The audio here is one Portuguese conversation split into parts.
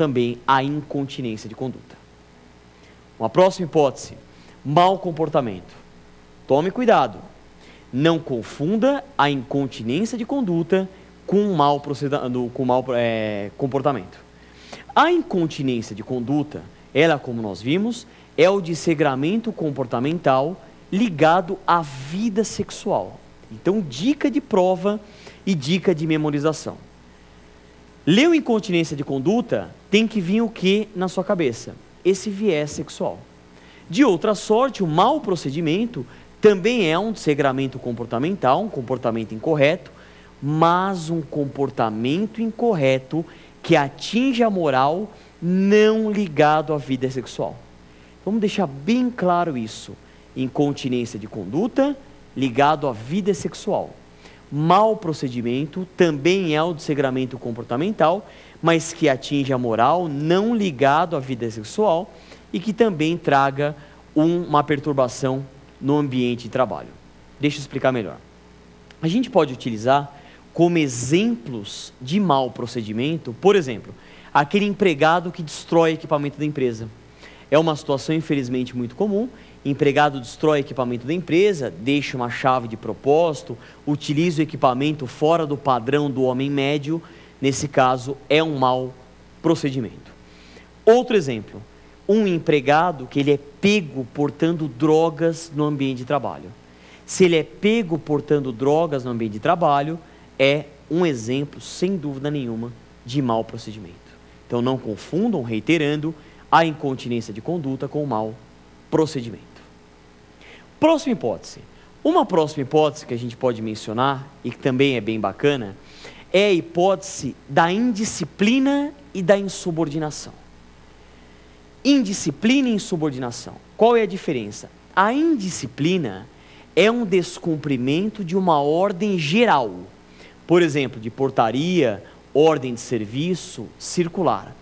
também a incontinência de conduta. Uma próxima hipótese, mau comportamento. Tome cuidado, não confunda a incontinência de conduta com mau comportamento. A incontinência de conduta, ela, como nós vimos, é o desregramento comportamental ligado à vida sexual. Então, dica de prova e dica de memorização. Leu incontinência de conduta, tem que vir o que na sua cabeça? Esse viés sexual. De outra sorte, o mau procedimento também é um desregramento comportamental, um comportamento incorreto, mas um comportamento incorreto que atinge a moral não ligado à vida sexual. Vamos deixar bem claro isso. Incontinência de conduta ligado à vida sexual. Mau procedimento também é o desregramento comportamental, mas que atinge a moral não ligado à vida sexual e que também traga uma perturbação no ambiente de trabalho. Deixa eu explicar melhor. A gente pode utilizar como exemplos de mau procedimento, por exemplo, aquele empregado que destrói equipamento da empresa. É uma situação, infelizmente, muito comum. Empregado destrói equipamento da empresa, deixa uma chave de propósito, utiliza o equipamento fora do padrão do homem médio. Nesse caso, é um mau procedimento. Outro exemplo, um empregado que ele é pego portando drogas no ambiente de trabalho. Se ele é pego portando drogas no ambiente de trabalho, é um exemplo, sem dúvida nenhuma, de mau procedimento. Então, não confundam, reiterando, a incontinência de conduta com o mau procedimento. Próxima hipótese. Uma próxima hipótese que a gente pode mencionar, e que também é bem bacana, é a hipótese da indisciplina e da insubordinação. Indisciplina e insubordinação. Qual é a diferença? A indisciplina é um descumprimento de uma ordem geral. Por exemplo, de portaria, ordem de serviço, circular.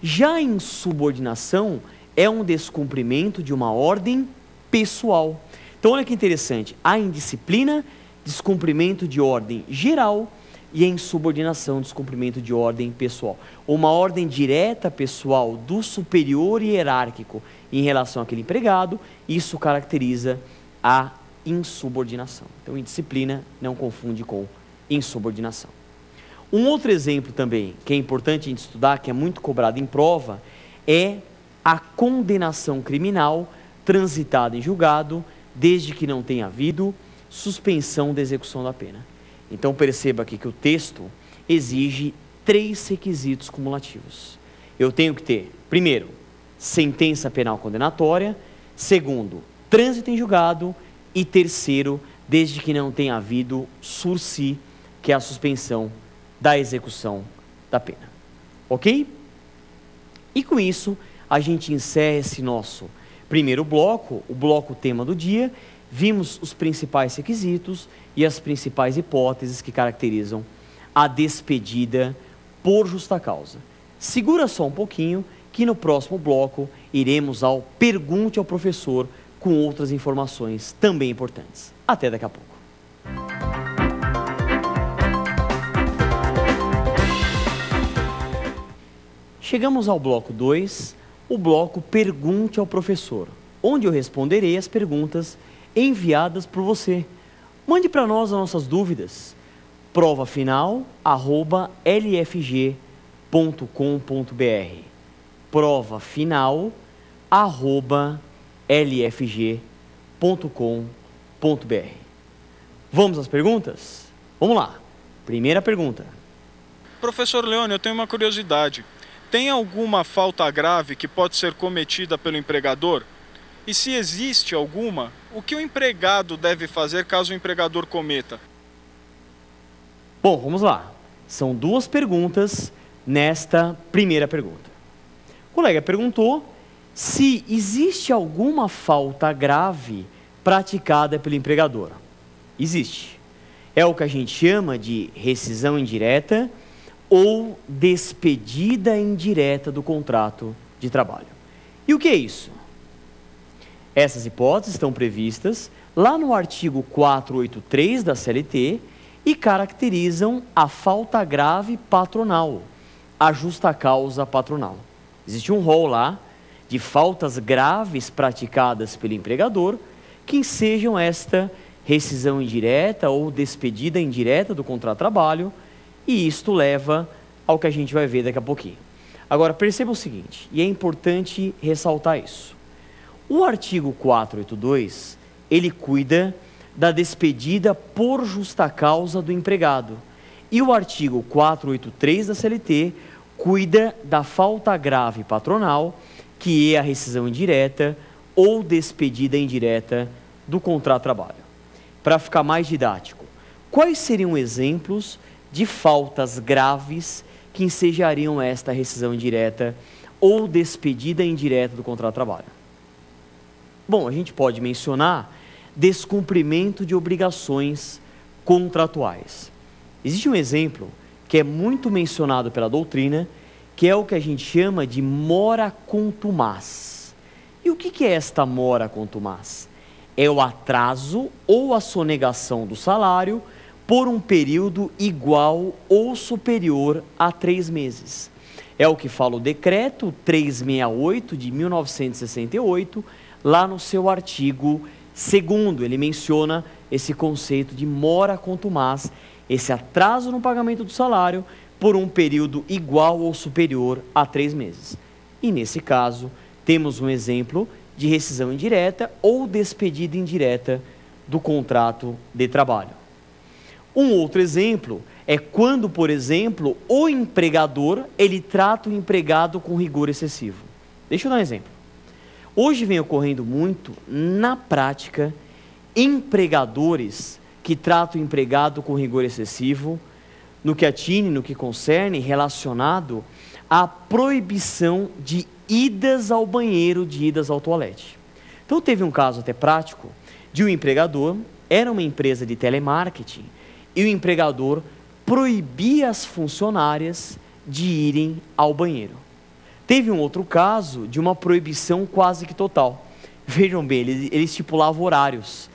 Já a insubordinação é um descumprimento de uma ordem pessoal. Então, olha que interessante. A indisciplina, descumprimento de ordem geral, e a insubordinação, descumprimento de ordem pessoal. Uma ordem direta pessoal do superior hierárquico em relação àquele empregado, isso caracteriza a insubordinação. Então, indisciplina não confunde com insubordinação. Um outro exemplo também, que é importante a gente estudar, que é muito cobrado em prova, é a condenação criminal transitada em julgado, desde que não tenha havido suspensão da execução da pena. Então, perceba aqui que o texto exige 3 requisitos cumulativos. Eu tenho que ter, primeiro, sentença penal condenatória, segundo, trânsito em julgado, e terceiro, desde que não tenha havido sursi, que é a suspensão da execução da pena. Ok? E com isso, a gente encerra esse nosso primeiro bloco, o bloco tema do dia. Vimos os principais requisitos e as principais hipóteses que caracterizam a despedida por justa causa. Segura só um pouquinho, que no próximo bloco iremos ao Pergunte ao Professor com outras informações também importantes. Até daqui a pouco. Chegamos ao bloco 2, o bloco Pergunte ao Professor, onde eu responderei as perguntas enviadas por você. Mande para nós as nossas dúvidas. provafinal@lfg.com.br provafinal@lfg.com.br. Vamos às perguntas? Vamos lá. Primeira pergunta. Professor Leone, eu tenho uma curiosidade. Tem alguma falta grave que pode ser cometida pelo empregador? E se existe alguma, o que o empregado deve fazer caso o empregador cometa? Bom, vamos lá. São 2 perguntas nesta primeira pergunta. O colega perguntou se existe alguma falta grave praticada pelo empregador. Existe. É o que a gente chama de rescisão indireta ou despedida indireta do contrato de trabalho. E o que é isso? Essas hipóteses estão previstas lá no artigo 483 da CLT e caracterizam a falta grave patronal, a justa causa patronal. Existe um rol lá de faltas graves praticadas pelo empregador que ensejam esta rescisão indireta ou despedida indireta do contrato de trabalho, e isto leva ao que a gente vai ver daqui a pouquinho. Agora, perceba o seguinte, e é importante ressaltar isso. O artigo 482, ele cuida da despedida por justa causa do empregado, e o artigo 483 da CLT cuida da falta grave patronal, que é a rescisão indireta ou despedida indireta do contrato de trabalho. Para ficar mais didático, quais seriam exemplos de faltas graves que ensejariam esta rescisão indireta ou despedida indireta do contrato de trabalho? Bom, a gente pode mencionar descumprimento de obrigações contratuais. Existe um exemplo que é muito mencionado pela doutrina, que é o que a gente chama de mora contumaz. E o que é esta mora contumaz? É o atraso ou a sonegação do salário por um período igual ou superior a 3 meses. É o que fala o decreto 368 de 1968, lá no seu artigo 2º, ele menciona esse conceito de mora contumaz, esse atraso no pagamento do salário por um período igual ou superior a 3 meses. E nesse caso, temos um exemplo de rescisão indireta ou despedida indireta do contrato de trabalho. Um outro exemplo é quando, por exemplo, o empregador, ele trata o empregado com rigor excessivo. Deixa eu dar um exemplo. Hoje vem ocorrendo muito, na prática, empregadores que tratam o empregado com rigor excessivo, no que atine, no que concerne, relacionado à proibição de idas ao banheiro, de idas ao toalete. Então teve um caso até prático de um empregador, era uma empresa de telemarketing, e o empregador proibia as funcionárias de irem ao banheiro. Teve um outro caso de uma proibição quase que total. Vejam bem, ele estipulava horários.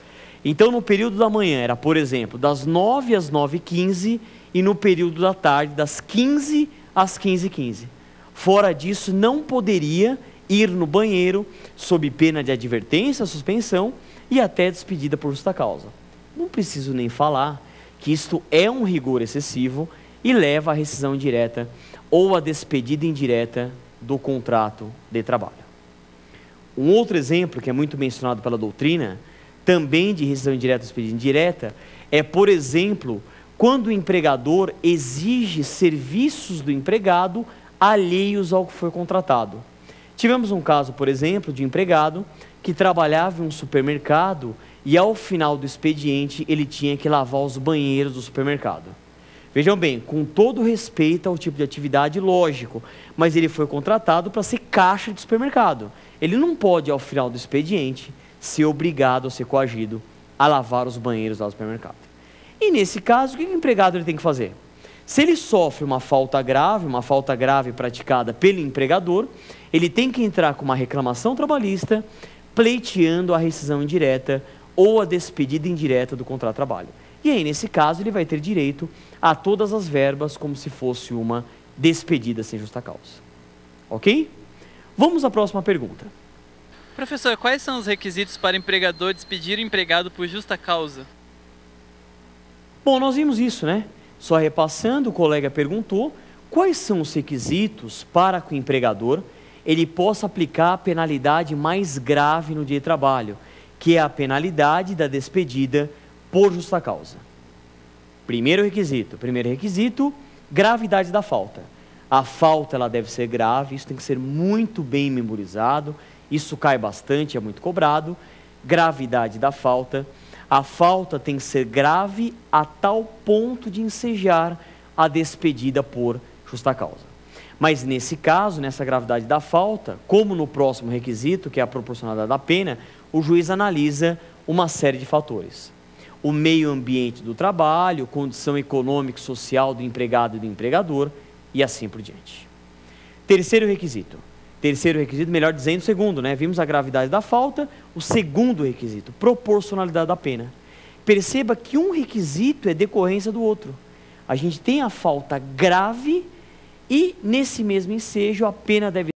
Então no período da manhã era, por exemplo, das 9 às 9h15 e no período da tarde das 15 às 15h15. Fora disso, não poderia ir no banheiro sob pena de advertência, suspensão e até despedida por justa causa. Não preciso nem falar que isto é um rigor excessivo e leva à rescisão indireta ou à despedida indireta do contrato de trabalho. Um outro exemplo que é muito mencionado pela doutrina, também de rescisão indireta ou despedida indireta, é, por exemplo, quando o empregador exige serviços do empregado alheios ao que foi contratado. Tivemos um caso, por exemplo, de um empregado que trabalhava em um supermercado e ao final do expediente ele tinha que lavar os banheiros do supermercado. Vejam bem, com todo respeito ao tipo de atividade, lógico, mas ele foi contratado para ser caixa de supermercado. Ele não pode, ao final do expediente, ser obrigado ou ser coagido a lavar os banheiros lá do supermercado. E nesse caso, o que o empregado ele tem que fazer? Se ele sofre uma falta grave praticada pelo empregador, ele tem que entrar com uma reclamação trabalhista, pleiteando a rescisão indireta ou a despedida indireta do contrato de trabalho. E aí, nesse caso, ele vai ter direito a todas as verbas como se fosse uma despedida sem justa causa. Ok? Vamos à próxima pergunta. Professor, quais são os requisitos para o empregador despedir o empregado por justa causa? Bom, nós vimos isso, né? Só repassando, o colega perguntou quais são os requisitos para que o empregador ele possa aplicar a penalidade mais grave no dia de trabalho, que é a penalidade da despedida por justa causa. Primeiro requisito, gravidade da falta. A falta ela deve ser grave, isso tem que ser muito bem memorizado, isso cai bastante, é muito cobrado. Gravidade da falta. A falta tem que ser grave a tal ponto de ensejar a despedida por justa causa. Mas nesse caso, nessa gravidade da falta, como no próximo requisito, que é a proporcionalidade da pena, o juiz analisa uma série de fatores. O meio ambiente do trabalho, condição econômica e social do empregado e do empregador, e assim por diante. Terceiro requisito, melhor dizendo, segundo, né? Vimos a gravidade da falta, o segundo requisito, proporcionalidade da pena. Perceba que um requisito é decorrência do outro. A gente tem a falta grave E nesse mesmo ensejo, a pena deve